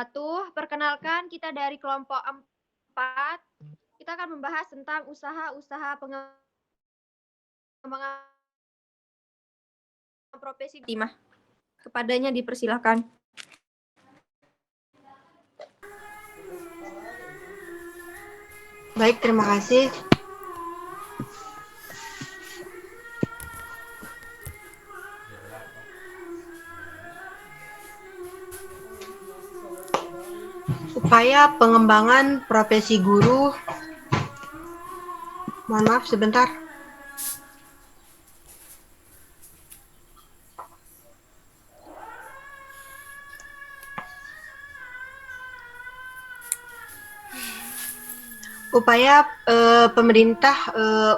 wabarakatuh. Perkenalkan kita dari kelompok 4. Kita akan membahas tentang usaha-usaha pengembangan profesi Timah. Kepadanya dipersilahkan. Baik, terima kasih. Upaya pengembangan profesi guru. Mohon maaf sebentar. Upaya pemerintah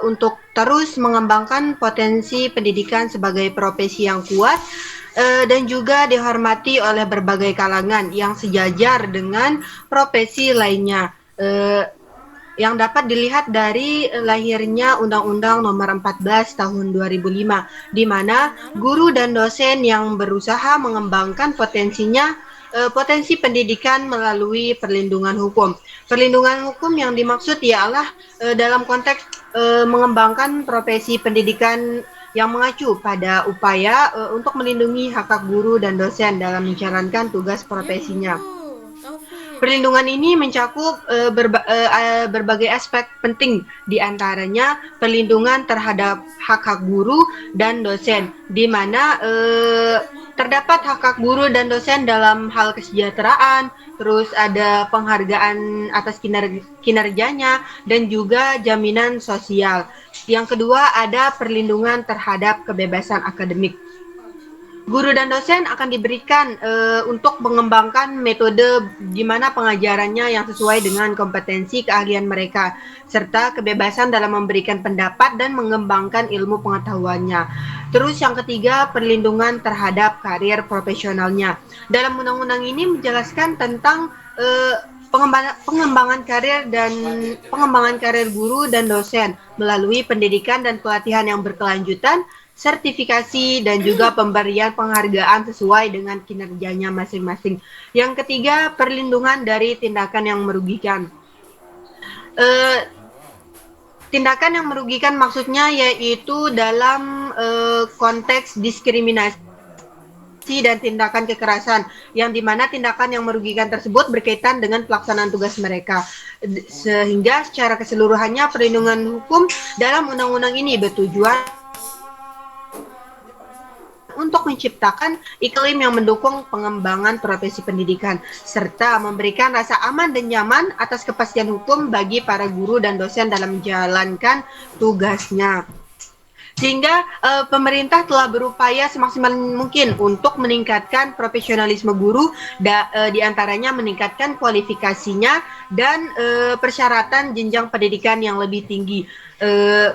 untuk terus mengembangkan potensi pendidikan sebagai profesi yang kuat dan juga dihormati oleh berbagai kalangan yang sejajar dengan profesi lainnya. Yang dapat dilihat dari lahirnya Undang-Undang Nomor 14 Tahun 2005, di mana guru dan dosen yang berusaha mengembangkan potensi pendidikan melalui perlindungan hukum. Perlindungan hukum yang dimaksud ialah dalam konteks mengembangkan profesi pendidikan yang mengacu pada upaya untuk melindungi hak-hak guru dan dosen dalam menjalankan tugas profesinya. Perlindungan ini mencakup berbagai aspek penting, di antaranya perlindungan terhadap hak-hak guru dan dosen, di mana terdapat hak-hak guru dan dosen dalam hal kesejahteraan, terus ada penghargaan atas kinerjanya, dan juga jaminan sosial. Yang kedua ada perlindungan terhadap kebebasan akademik. Guru dan dosen akan diberikan untuk mengembangkan metode di mana pengajarannya yang sesuai dengan kompetensi keahlian mereka, serta kebebasan dalam memberikan pendapat dan mengembangkan ilmu pengetahuannya. Terus yang ketiga, perlindungan terhadap karir profesionalnya. Dalam undang-undang ini menjelaskan tentang pengembangan karir guru dan dosen melalui pendidikan dan pelatihan yang berkelanjutan, sertifikasi, dan juga pemberian penghargaan sesuai dengan kinerjanya masing-masing. Yang ketiga, perlindungan dari tindakan yang merugikan. Tindakan yang merugikan maksudnya yaitu dalam konteks diskriminasi dan tindakan kekerasan, yang dimana tindakan yang merugikan tersebut berkaitan dengan pelaksanaan tugas mereka. Sehingga secara keseluruhannya perlindungan hukum dalam undang-undang ini bertujuan untuk menciptakan iklim yang mendukung pengembangan profesi pendidikan, serta memberikan rasa aman dan nyaman atas kepastian hukum bagi para guru dan dosen dalam menjalankan tugasnya. Sehingga pemerintah telah berupaya semaksimal mungkin untuk meningkatkan profesionalisme guru, diantaranya meningkatkan kualifikasinya dan persyaratan jenjang pendidikan yang lebih tinggi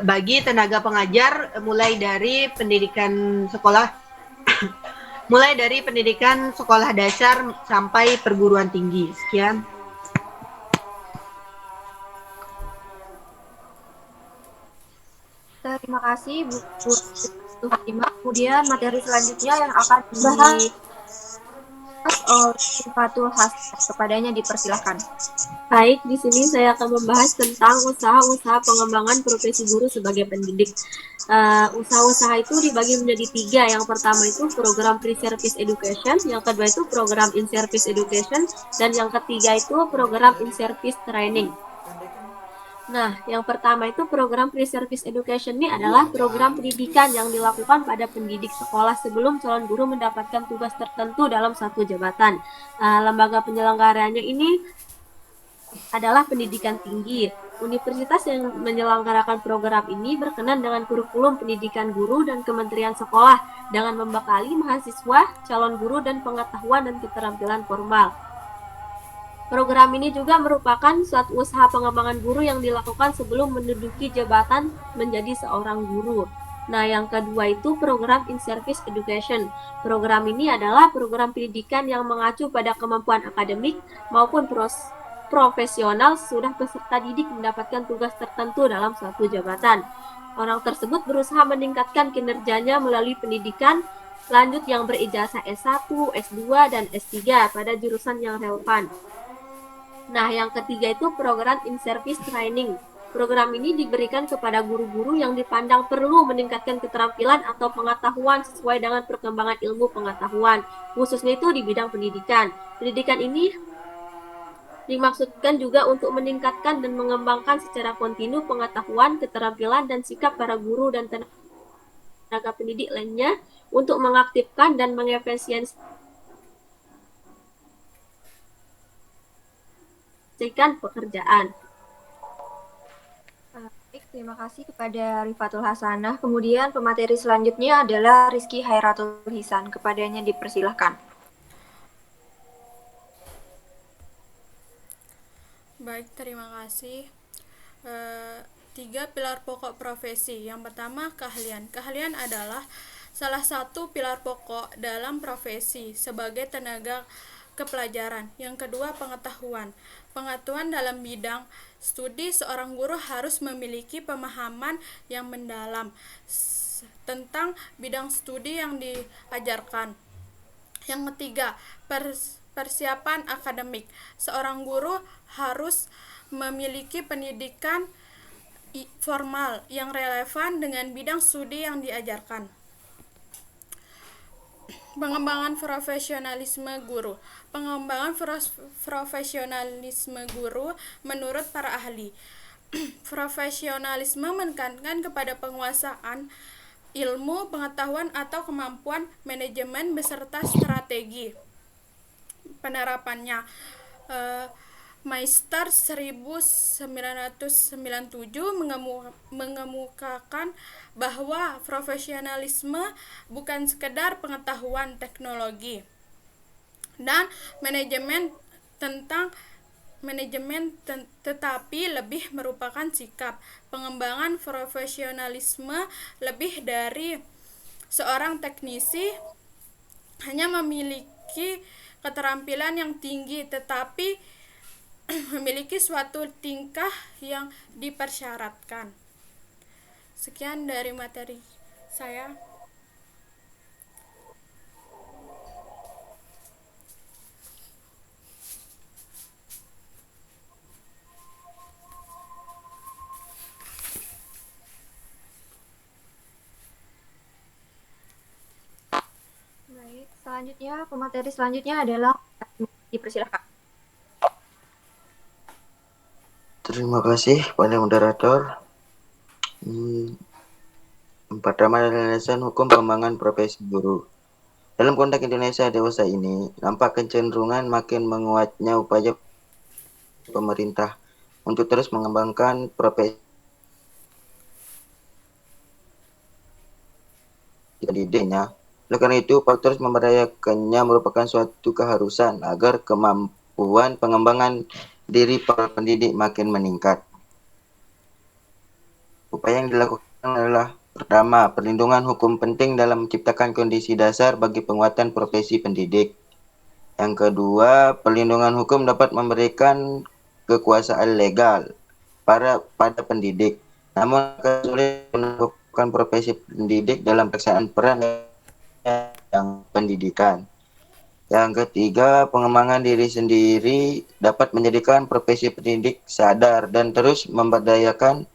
bagi tenaga pengajar, mulai dari pendidikan sekolah dasar sampai perguruan tinggi. Sekian. Terima kasih Bu Fatimah. Kemudian materi selanjutnya yang akan dibahas oleh Fatul Hasan. Kepadanya dipersilahkan. Baik, di sini saya akan membahas tentang usaha-usaha pengembangan profesi guru sebagai pendidik. Usaha-usaha itu dibagi menjadi 3. Yang pertama itu program pre-service education, yang kedua itu program in-service education, dan yang ketiga itu program in-service training. Nah, yang pertama itu program pre-service education ini adalah program pendidikan yang dilakukan pada pendidik sekolah sebelum calon guru mendapatkan tugas tertentu dalam satu jabatan. Lembaga penyelenggaranya ini adalah pendidikan tinggi. Universitas yang menyelenggarakan program ini berkenan dengan kurikulum pendidikan guru dan Kementerian Sekolah dengan membekali mahasiswa, calon guru dan pengetahuan dan keterampilan formal. Program ini juga merupakan suatu usaha pengembangan guru yang dilakukan sebelum menduduki jabatan menjadi seorang guru. Nah, yang kedua itu program in-service education. Program ini adalah program pendidikan yang mengacu pada kemampuan akademik maupun profesional sudah peserta didik mendapatkan tugas tertentu dalam suatu jabatan. Orang tersebut berusaha meningkatkan kinerjanya melalui pendidikan lanjut yang berijazah S1, S2, dan S3 pada jurusan yang relevan. Nah, yang ketiga itu program in-service training. Program ini diberikan kepada guru-guru yang dipandang perlu meningkatkan keterampilan atau pengetahuan sesuai dengan perkembangan ilmu pengetahuan, khususnya itu di bidang pendidikan. Pendidikan ini dimaksudkan juga untuk meningkatkan dan mengembangkan secara kontinu pengetahuan, keterampilan, dan sikap para guru dan tenaga pendidik lainnya untuk mengaktifkan dan mengefisiensikan pekerjaan. Baik, terima kasih kepada Rifatul Hasanah. Kemudian pemateri selanjutnya adalah Rizky Hairatul Hisan. Kepadanya dipersilahkan. Baik, terima kasih. 3 pilar pokok profesi. Yang pertama, keahlian. Keahlian adalah salah satu pilar pokok dalam profesi sebagai tenaga kepelajaran. Yang kedua, pengetahuan. Pengetahuan dalam bidang studi, seorang guru harus memiliki pemahaman yang mendalam tentang bidang studi yang diajarkan. Yang ketiga, persiapan akademik. Seorang guru harus memiliki pendidikan formal yang relevan dengan bidang studi yang diajarkan. Pengembangan profesionalisme guru. Pengembangan profesionalisme guru menurut para ahli. Profesionalisme menekankan kepada penguasaan ilmu, pengetahuan, atau kemampuan manajemen beserta strategi penerapannya. Meister 1997 mengemukakan bahwa profesionalisme bukan sekedar pengetahuan teknologi dan manajemen tetapi lebih merupakan sikap. Pengembangan profesionalisme lebih dari seorang teknisi hanya memiliki keterampilan yang tinggi, tetapi memiliki suatu tingkah yang dipersyaratkan. Sekian dari materi saya. Baik, selanjutnya pemateri selanjutnya adalah dipersilahkan. Terima kasih pada moderator. Pertama adalah landasan hukum pengembangan profesi guru. Dalam konteks Indonesia dewasa ini, nampak kecenderungan makin menguatnya upaya pemerintah untuk terus mengembangkan profesi pendidiknya. Oleh karena itu, terus memberdayakannya merupakan suatu keharusan agar kemampuan pengembangan diri para pendidik makin meningkat. Upaya yang dilakukan adalah pertama, perlindungan hukum penting dalam menciptakan kondisi dasar bagi penguatan profesi pendidik. Yang kedua, perlindungan hukum dapat memberikan kekuasaan legal pada pendidik. Namun sulit menemukan profesi pendidik dalam pelaksanaan peran yang pendidikan. Yang ketiga, pengembangan diri sendiri dapat menjadikan profesi pendidik sadar dan terus memberdayakan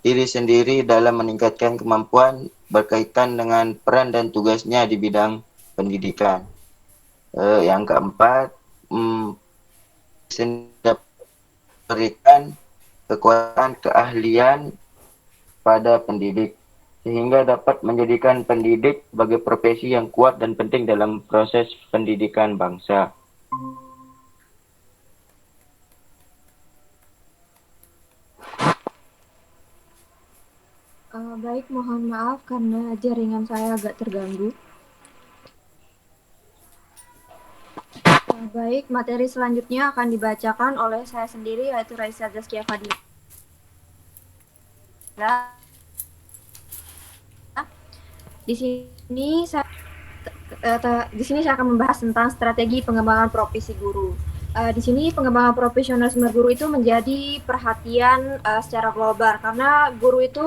diri sendiri dalam meningkatkan kemampuan berkaitan dengan peran dan tugasnya di bidang pendidikan. Yang keempat, memberikan kekuatan keahlian pada pendidik sehingga dapat menjadikan pendidik sebagai profesi yang kuat dan penting dalam proses pendidikan bangsa. Baik, mohon maaf karena jaringan saya agak terganggu. Baik, materi selanjutnya akan dibacakan oleh saya sendiri, yaitu Raisa Zaskia Fadila. Di sini saya akan membahas tentang strategi pengembangan profesi guru. Di sini pengembangan profesionalisme guru itu menjadi perhatian secara global karena guru itu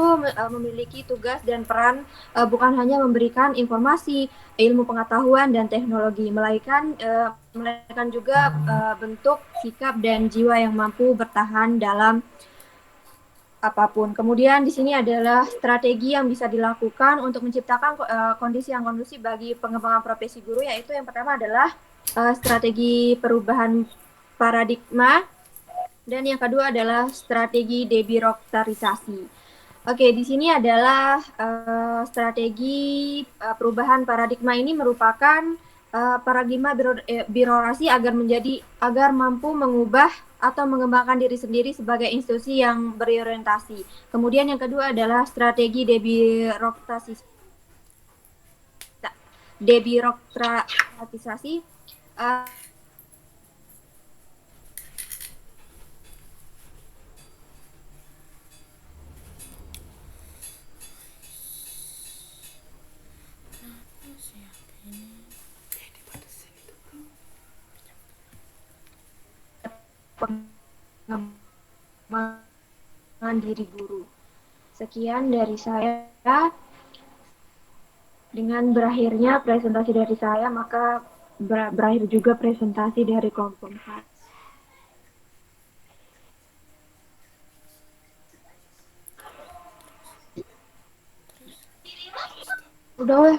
memiliki tugas dan peran bukan hanya memberikan informasi, ilmu pengetahuan dan teknologi, melainkan juga bentuk sikap dan jiwa yang mampu bertahan dalam apapun. Kemudian di sini adalah strategi yang bisa dilakukan untuk menciptakan kondisi yang kondusif bagi pengembangan profesi guru, yaitu yang pertama adalah strategi perubahan paradigma dan yang kedua adalah strategi debirokratisasi. Oke, di sini adalah strategi perubahan paradigma ini merupakan paradigma birokrasi agar mampu mengubah atau mengembangkan diri sendiri sebagai institusi yang berorientasi. Kemudian yang kedua adalah strategi debirokratisasi. Pengembangan diri guru. Sekian dari saya. Dengan berakhirnya presentasi dari saya, maka berakhir juga presentasi dari kelompok 4. Udah weh.